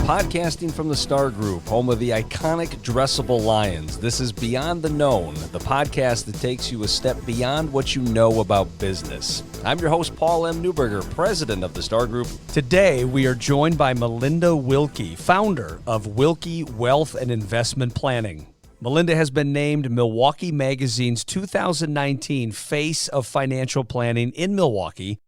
podcasting from the Star Group, home of the iconic dressable lions. This is Beyond the Known, the podcast that takes you a step beyond what you know about business. I'm your host, Paul M. Newberger, president of the Star Group. Today, we are joined by Melinda Wilke, founder of Wilke Wealth and Investment Planning. Melinda has been named Milwaukee Magazine's 2019 Face of Financial Planning in Milwaukee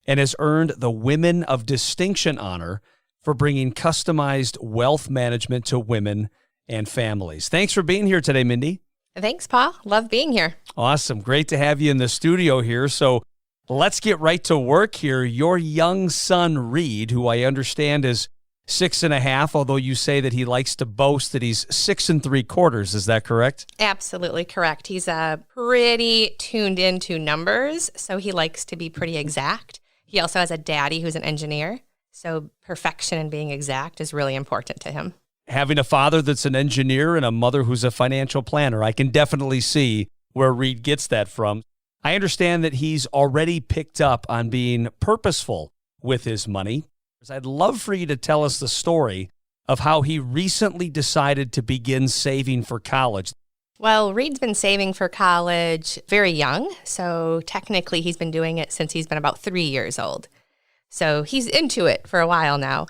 and has earned the Women of Distinction honor for bringing customized wealth management to women and families. Thanks for being here today, Mindy. Thanks, Paul. Love being here. Awesome. Great to have you in the studio here. So let's get right to work here. Your young son, Reed, who I understand is 6.5, although you say that he likes to boast that he's 6.75. Is that correct? Absolutely correct. He's pretty tuned into numbers, so he likes to be pretty exact. He also has a daddy who's an engineer, so perfection and being exact is really important to him. Having a father that's an engineer and a mother who's a financial planner, I can definitely see where Reed gets that from. I understand that he's already picked up on being purposeful with his money. I'd love for you to tell us the story of how he recently decided to begin saving for college. Well, Reed's been saving for college very young, so technically he's been doing it since he's been about 3 years old. So he's into it for a while now.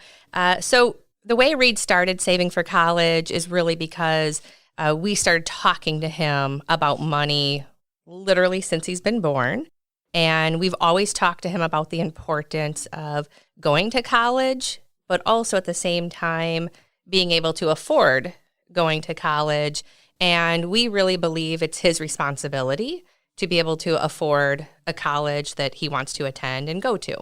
So the way Reed started saving for college is really because we started talking to him about money literally since he's been born. And we've always talked to him about the importance of going to college, but also at the same time being able to afford going to college. And we really believe it's his responsibility to be able to afford a college that he wants to attend and go to.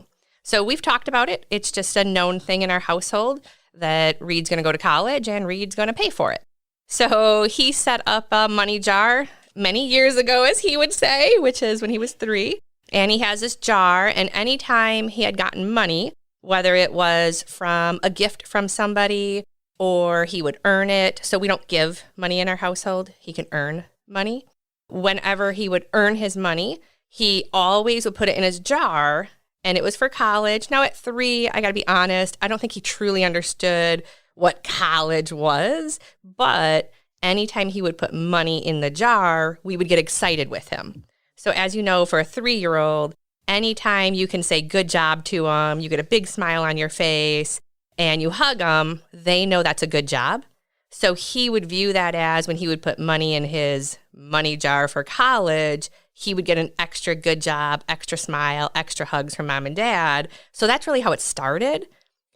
So we've talked about it. It's just a known thing in our household that Reed's going to go to college and Reed's going to pay for it. So he set up a money jar many years ago, as he would say, which is when he was 3. And he has this jar, and anytime he had gotten money, whether it was from a gift from somebody or he would earn it, so we don't give money in our household, he can earn money. Whenever he would earn his money, he always would put it in his jar, and it was for college. Now at 3, I gotta be honest, I don't think he truly understood what college was, but anytime he would put money in the jar, we would get excited with him. So as you know, for a 3-year-old, anytime you can say good job to them, you get a big smile on your face, and you hug them, they know that's a good job. So he would view that as when he would put money in his money jar for college, he would get an extra good job, extra smile, extra hugs from mom and dad. So that's really how it started.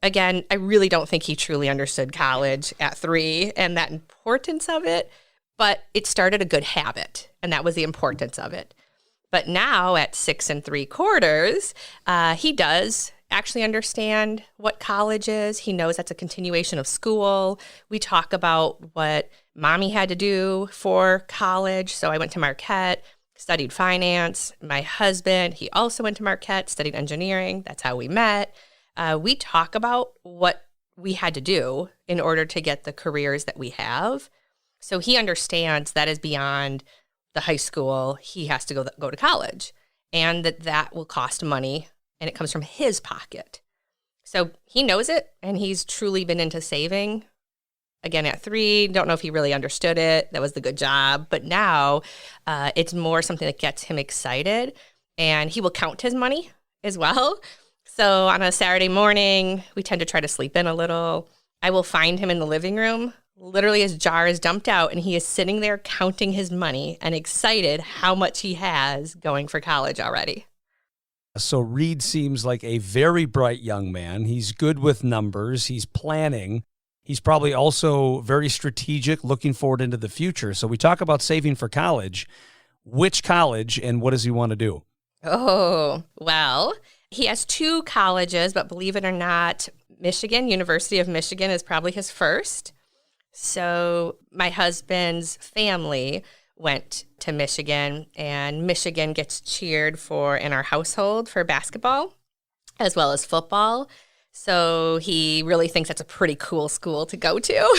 Again, I really don't think he truly understood college at 3 and that importance of it, but it started a good habit, and that was the importance of it. But now at 6.75, he does actually understand what college is. He knows that's a continuation of school. We talk about what mommy had to do for college. So I went to Marquette, studied finance. My husband, he also went to Marquette, studied engineering. That's how we met. We talk about what we had to do in order to get the careers that we have. So he understands that is beyond the high school. He has to go to college, and that will cost money, and it comes from his pocket. So he knows it, and he's truly been into saving. Again, at 3, don't know if he really understood it. That was the good job. But now it's more something that gets him excited, and he will count his money as well. So on a Saturday morning, we tend to try to sleep in a little. I will find him in the living room. Literally, his jar is dumped out, and he is sitting there counting his money and excited how much he has going for college already. So Reed seems like a very bright young man. He's good with numbers. He's planning. He's probably also very strategic, looking forward into the future. So we talk about saving for college. Which college, and what does he want to do? Oh, well, he has 2 colleges, but believe it or not, University of Michigan is probably his first. So my husband's family went to Michigan, and Michigan gets cheered for in our household for basketball as well as football. So he really thinks that's a pretty cool school to go to.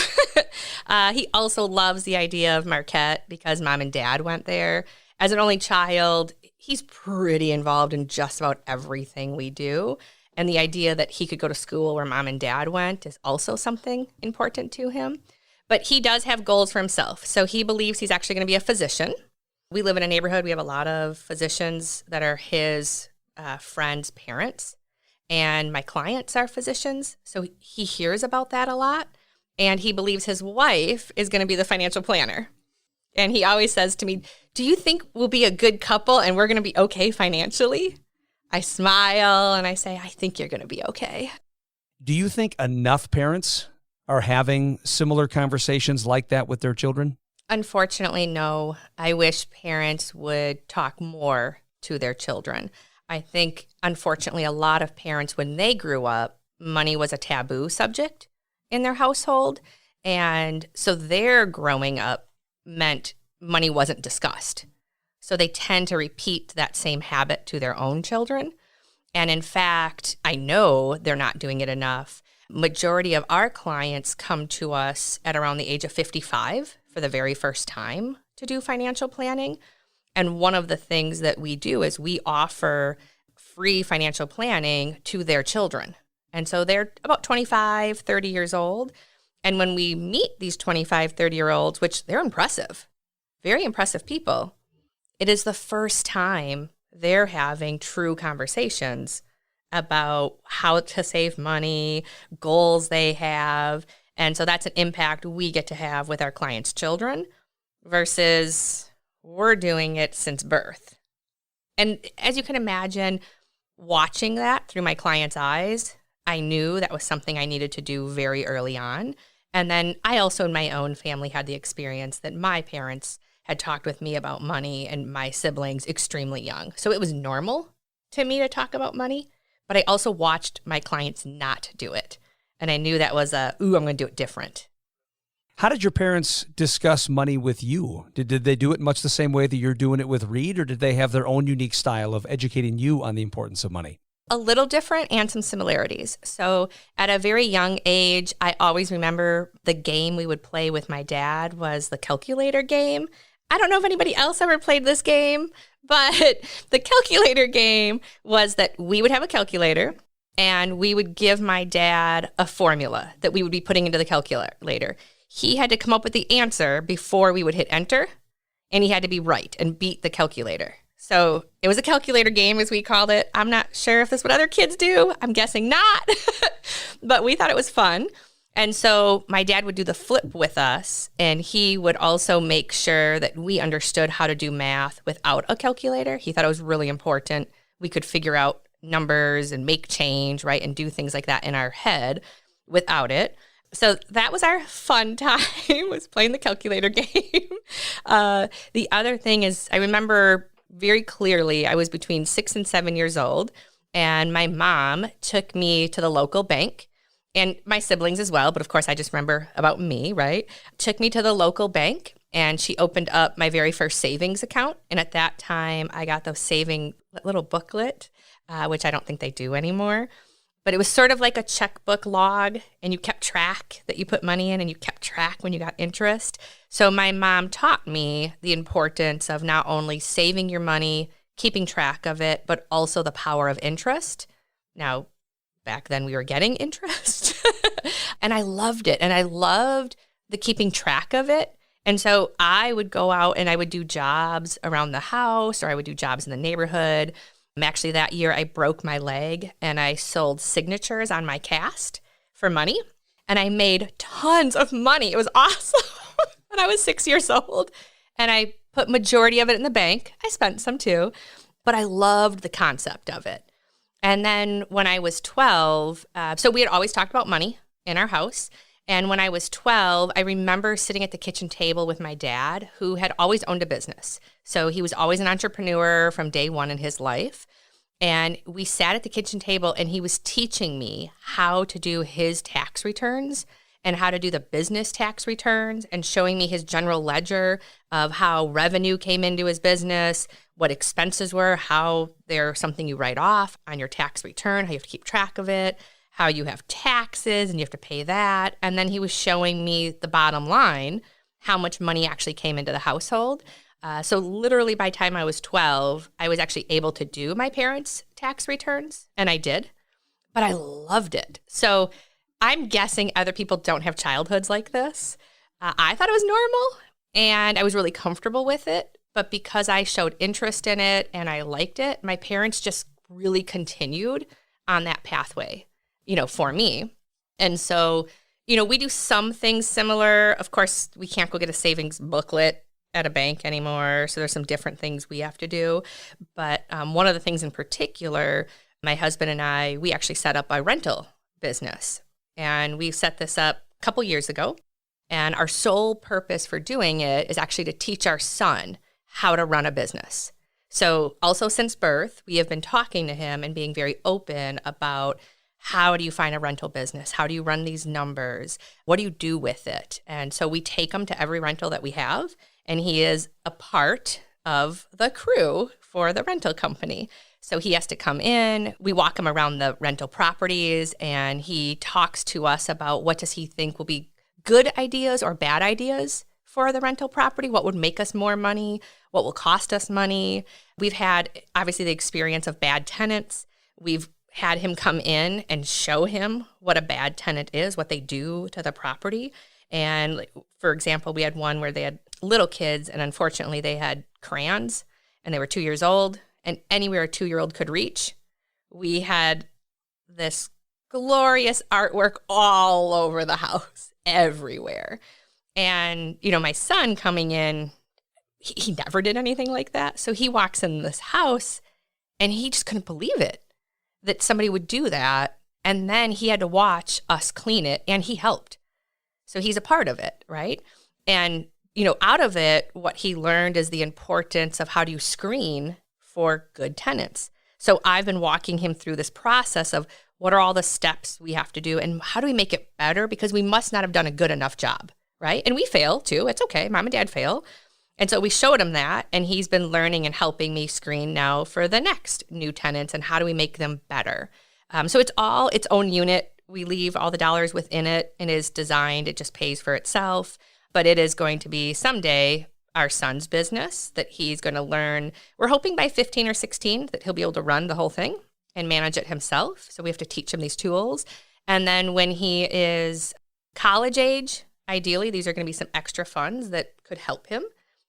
He also loves the idea of Marquette because mom and dad went there. As an only child, he's pretty involved in just about everything we do. And the idea that he could go to school where mom and dad went is also something important to him. But he does have goals for himself. So he believes he's actually going to be a physician. We live in a neighborhood. We have a lot of physicians that are his friends' parents. And my clients are physicians. So he hears about that a lot. And he believes his wife is going to be the financial planner. And he always says to me, do you think we'll be a good couple and we're going to be okay financially? I smile and I say, I think you're going to be okay. Do you think enough parents are having similar conversations like that with their children? Unfortunately, no. I wish parents would talk more to their children. I think, unfortunately, a lot of parents, when they grew up, money was a taboo subject in their household. And so their growing up meant money wasn't discussed. So they tend to repeat that same habit to their own children. And in fact, I know they're not doing it enough. Majority of our clients come to us at around the age of 55 for the very first time to do financial planning. And one of the things that we do is we offer free financial planning to their children. And so they're about 25, 30 years old. And when we meet these 25, 30-year-olds, which they're impressive, very impressive people, it is the first time they're having true conversations about how to save money, goals they have. And so that's an impact we get to have with our clients' children versus we're doing it since birth. And as you can imagine, watching that through my clients' eyes, I knew that was something I needed to do very early on. And then I also in my own family had the experience that my parents had talked with me about money and my siblings extremely young. So it was normal to me to talk about money, but I also watched my clients not do it. And I knew that was I'm going to do it different. How did your parents discuss money with you? Did they do it much the same way that you're doing it with Reid, or did they have their own unique style of educating you on the importance of money? A little different and some similarities. So at a very young age, I always remember the game we would play with my dad was the calculator game. I don't know if anybody else ever played this game, but the calculator game was that we would have a calculator and we would give my dad a formula that we would be putting into the calculator. He had to come up with the answer before we would hit enter, and he had to be right and beat the calculator. So it was a calculator game, as we called it. I'm not sure if this is what other kids do. I'm guessing not, but we thought it was fun. And so my dad would do the flip with us, and he would also make sure that we understood how to do math without a calculator. He thought it was really important. We could figure out numbers and make change, right, and do things like that in our head without it. So that was our fun time, was playing the calculator game. The other thing is I remember very clearly I was between 6 and 7 years old, and my mom took me to the local bank. And my siblings as well, but of course I just remember about me, right? Took me to the local bank and she opened up my very first savings account. And at that time I got the saving little booklet, which I don't think they do anymore. But it was sort of like a checkbook log, and you kept track that you put money in and you kept track when you got interest. So my mom taught me the importance of not only saving your money, keeping track of it, but also the power of interest. Now, back then we were getting interest and I loved it. And I loved the keeping track of it. And so I would go out and I would do jobs around the house, or I would do jobs in the neighborhood. Actually, that year I broke my leg and I sold signatures on my cast for money. And I made tons of money. It was awesome. And I was 6 years old. And I put majority of it in the bank. I spent some too. But I loved the concept of it. And then when I was 12, so we had always talked about money in our house. And when I was 12, I remember sitting at the kitchen table with my dad, who had always owned a business. So he was always an entrepreneur from day one in his life. And we sat at the kitchen table and he was teaching me how to do his tax returns and how to do the business tax returns, and showing me his general ledger of how revenue came into his business, what expenses were, how they're something you write off on your tax return, how you have to keep track of it, how you have taxes and you have to pay that. And then he was showing me the bottom line, how much money actually came into the household. So literally by the time I was 12, I was actually able to do my parents' tax returns, and I did. but I loved it. So I'm guessing other people don't have childhoods like this. I thought it was normal and I was really comfortable with it. But because I showed interest in it and I liked it, my parents just really continued on that pathway, for me. And so, we do some things similar. Of course, we can't go get a savings booklet at a bank anymore. So there's some different things we have to do. But one of the things in particular, my husband and I, we actually set up a rental business. And we set this up a couple years ago. And our sole purpose for doing it is actually to teach our son how to run a business. So also since birth, we have been talking to him and being very open about how do you find a rental business? How do you run these numbers? What do you do with it? And so we take him to every rental that we have, and he is a part of the crew for the rental company. So he has to come in, we walk him around the rental properties, and he talks to us about what does he think will be good ideas or bad ideas for the rental property, what would make us more money, what will cost us money. We've had, obviously, the experience of bad tenants. We've had him come in and show him what a bad tenant is, what they do to the property. And for example, we had one where they had little kids, and unfortunately they had crayons, and they were 2 years old, and anywhere a 2-year-old could reach, we had this glorious artwork all over the house, everywhere. And, my son coming in, he never did anything like that. So he walks in this house and he just couldn't believe it that somebody would do that. And then he had to watch us clean it, and he helped. So he's a part of it, right? And, out of it, what he learned is the importance of how do you screen for good tenants. So I've been walking him through this process of what are all the steps we have to do and how do we make it better, because we must not have done a good enough job, right? And we fail too. It's okay. Mom and dad fail. And so we showed him that, and he's been learning and helping me screen now for the next new tenants and how do we make them better. So it's all its own unit. We leave all the dollars within it, and is designed. It just pays for itself. But it is going to be someday our son's business that he's going to learn. We're hoping by 15 or 16 that he'll be able to run the whole thing and manage it himself. So we have to teach him these tools. And then when he is college age, ideally, these are going to be some extra funds that could help him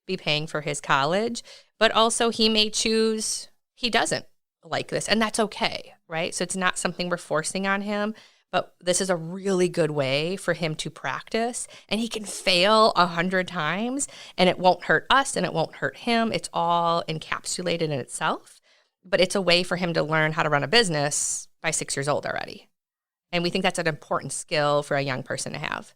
be paying for his college. But also he may choose he doesn't like this, and that's okay, right? So it's not something we're forcing on him, but this is a really good way for him to practice, and he can fail 100 times and it won't hurt us and it won't hurt him. It's all encapsulated in itself, but it's a way for him to learn how to run a business by 6 years old already. And we think that's an important skill for a young person to have.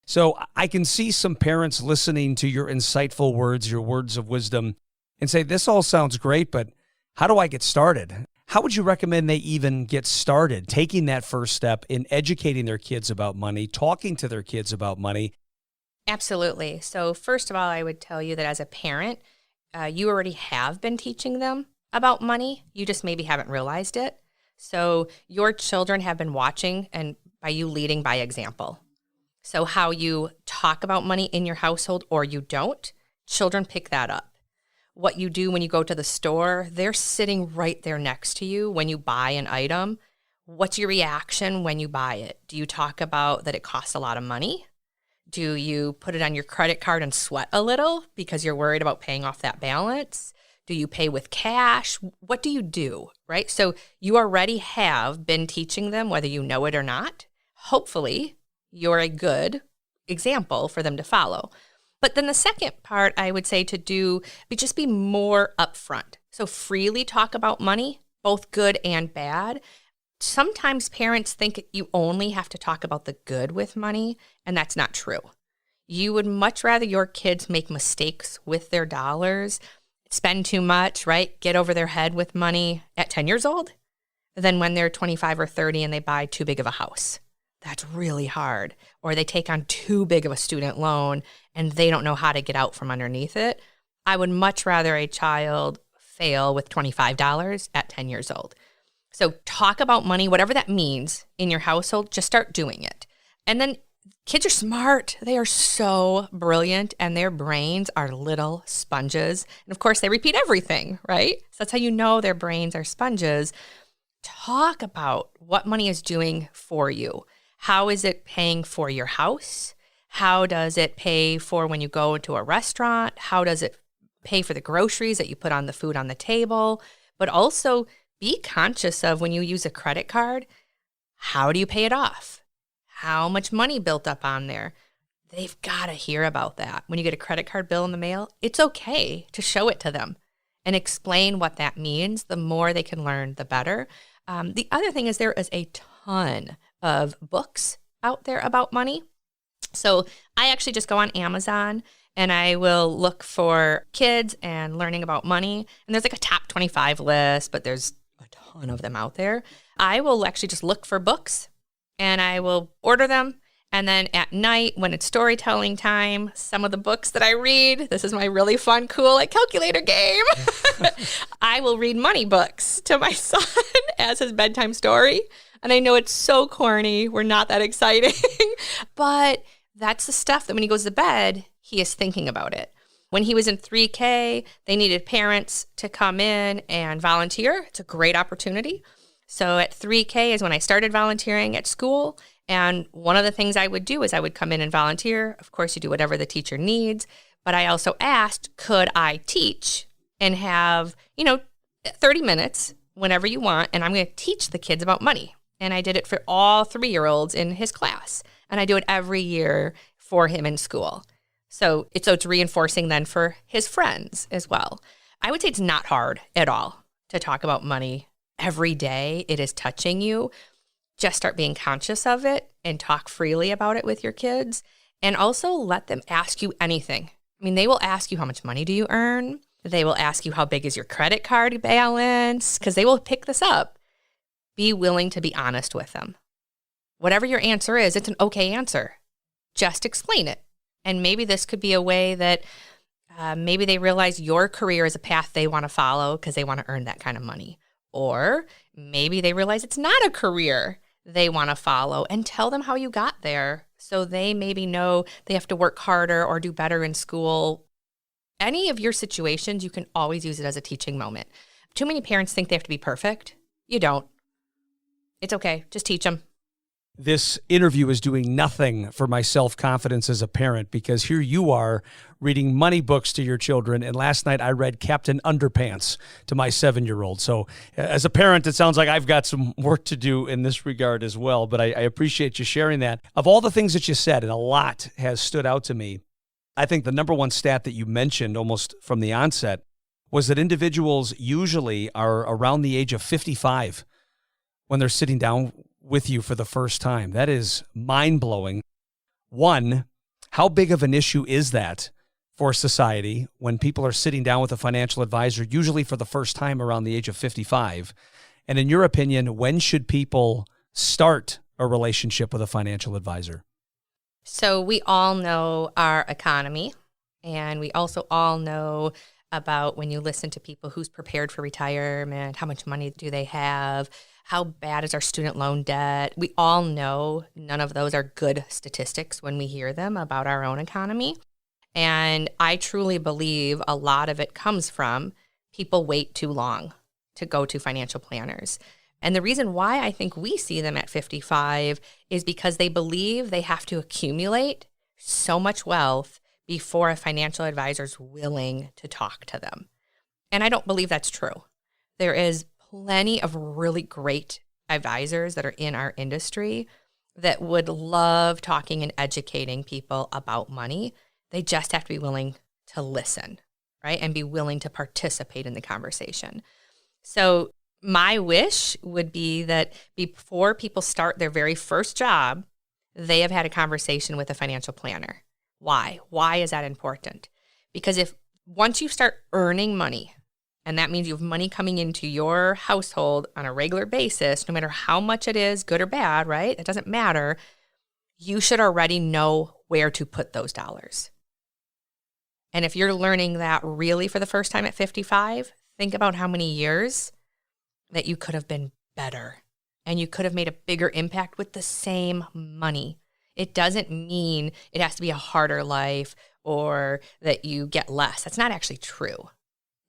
So I can see some parents listening to your insightful words, your words of wisdom, and say, this all sounds great, but how do I get started? How would you recommend they even get started, taking that first step in educating their kids about money, talking to their kids about money? Absolutely. So first of all, I would tell you that as a parent, you already have been teaching them about money. You just maybe haven't realized it. So your children have been watching, and by you leading by example. So how you talk about money in your household or you don't, children pick that up. What you do when you go to the store, they're sitting right there next to you when you buy an item. What's your reaction when you buy it? Do you talk about that it costs a lot of money? Do you put it on your credit card and sweat a little because you're worried about paying off that balance? Do you pay with cash? What do you do, right? So you already have been teaching them, whether you know it or not. Hopefully, you're a good example for them to follow. But then the second part I would say to do, just be more upfront. So freely talk about money, both good and bad. Sometimes parents think you only have to talk about the good with money, and that's not true. You would much rather your kids make mistakes with their dollars, spend too much, right? Get over their head with money at 10 years old than when they're 25 or 30 and they buy too big of a house. That's really hard. Or they take on too big of a student loan and they don't know how to get out from underneath it. I would much rather a child fail with $25 at 10 years old. So talk about money, whatever that means in your household, just start doing it. And then kids are smart. They are so brilliant, and their brains are little sponges. And of course, they repeat everything, right? So that's how you know their brains are sponges. talk about what money is doing for you. How is it paying for your house? How does it pay for when you go into a restaurant? How does it pay for the groceries that you put on the food on the table? But also be conscious of when you use a credit card, how do you pay it off? How much money built up on there? They've got to hear about that. When you get a credit card bill in the mail, it's okay to show it to them and explain what that means. The more they can learn, the better. The other thing is there is a ton of books out there about money. So I actually just go on Amazon and I will look for kids and learning about money. And there's like a top 25 list, but there's a ton of them out there. I will actually just look for books and I will order them. And then at night, when it's storytelling time, some of the books that I read, this is my really fun, cool calculator game. I will read money books to my son as his bedtime story. And I know it's so corny. We're not that exciting. But that's the stuff that when he goes to bed, he is thinking about it. When he was in 3K, they needed parents to come in and volunteer. It's a great opportunity. So at 3K is when I started volunteering at school. And one of the things I would do is I would come in and volunteer. Of course, you do whatever the teacher needs. But I also asked, could I teach and have, 30 minutes whenever you want. And I'm going to teach the kids about money. And I did it for all 3-year-olds in his class. And I do it every year for him in school. So it's reinforcing then for his friends as well. I would say it's not hard at all to talk about money every day. It is touching you. Just start being conscious of it and talk freely about it with your kids. And also let them ask you anything. I mean, they will ask you, how much money do you earn? They will ask you, how big is your credit card balance? Because they will pick this up. Be willing to be honest with them. Whatever your answer is, it's an okay answer. Just explain it. And maybe this could be a way that maybe they realize your career is a path they want to follow because they want to earn that kind of money. Or maybe they realize it's not a career they want to follow, and tell them how you got there so they maybe know they have to work harder or do better in school. Any of your situations, you can always use it as a teaching moment. Too many parents think they have to be perfect. You don't. It's okay. Just teach them. This interview is doing nothing for my self-confidence as a parent, because here you are reading money books to your children, and last night I read Captain Underpants to my 7-year-old. So as a parent, it sounds like I've got some work to do in this regard as well, but I appreciate you sharing that. Of all the things that you said, and a lot has stood out to me, I think the number one stat that you mentioned almost from the onset was that individuals usually are around the age of 55 when they're sitting down with you for the first time. That is mind-blowing. One, how big of an issue is that for society when people are sitting down with a financial advisor, usually for the first time around the age of 55? And in your opinion, when should people start a relationship with a financial advisor? So we all know our economy, and we also all know about when you listen to people who's prepared for retirement, how much money do they have, how bad is our student loan debt. We all know none of those are good statistics when we hear them about our own economy. And I truly believe a lot of it comes from people wait too long to go to financial planners. And the reason why I think we see them at 55 is because they believe they have to accumulate so much wealth before a financial advisor is willing to talk to them. And I don't believe that's true. There is plenty of really great advisors that are in our industry that would love talking and educating people about money. They just have to be willing to listen, right? And be willing to participate in the conversation. So my wish would be that before people start their very first job, they have had a conversation with a financial planner. Why? Why is that important? Because if once you start earning money, and that means you have money coming into your household on a regular basis, no matter how much it is, good or bad, right? It doesn't matter. You should already know where to put those dollars. And if you're learning that really for the first time at 55, think about how many years that you could have been better and you could have made a bigger impact with the same money. It doesn't mean it has to be a harder life or that you get less. That's not actually true.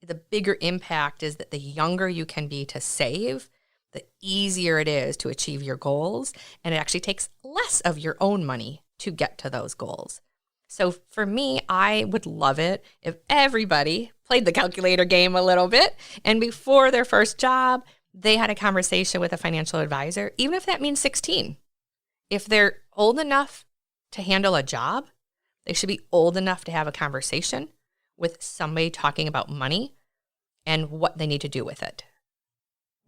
The bigger impact is that the younger you can be to save, the easier it is to achieve your goals. And it actually takes less of your own money to get to those goals. So for me, I would love it if everybody played the calculator game a little bit, and before their first job, they had a conversation with a financial advisor, even if that means 16. If they're old enough to handle a job, they should be old enough to have a conversation with somebody talking about money and what they need to do with it.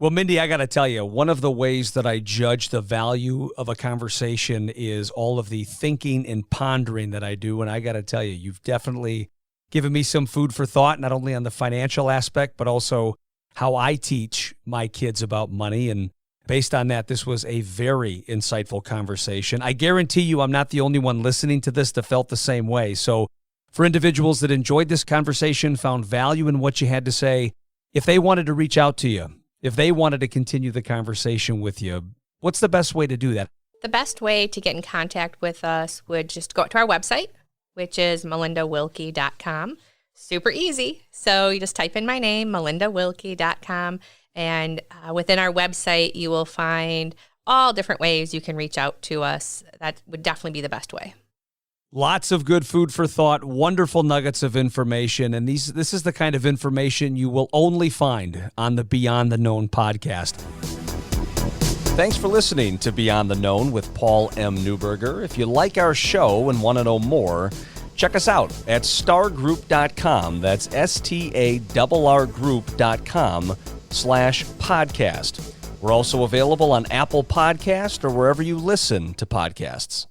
Well, Mindy, I got to tell you, one of the ways that I judge the value of a conversation is all of the thinking and pondering that I do. And I got to tell you, you've definitely given me some food for thought, not only on the financial aspect, but also how I teach my kids about money. And based on that, this was a very insightful conversation. I guarantee you I'm not the only one listening to this that felt the same way. So for individuals that enjoyed this conversation, found value in what you had to say, if they wanted to reach out to you, if they wanted to continue the conversation with you, what's the best way to do that? The best way to get in contact with us would just go to our website, which is melindawilke.com. Super easy. So you just type in my name, melindawilke.com, and within our website, you will find all different ways you can reach out to us. That would definitely be the best way. Lots of good food for thought, wonderful nuggets of information, and this is the kind of information you will only find on the Beyond the Known podcast. Thanks for listening to Beyond the Known with Paul M. Newberger. If you like our show and want to know more, check us out at stargroup.com. That's starrgroup.com/podcast. We're also available on Apple Podcast or wherever you listen to podcasts.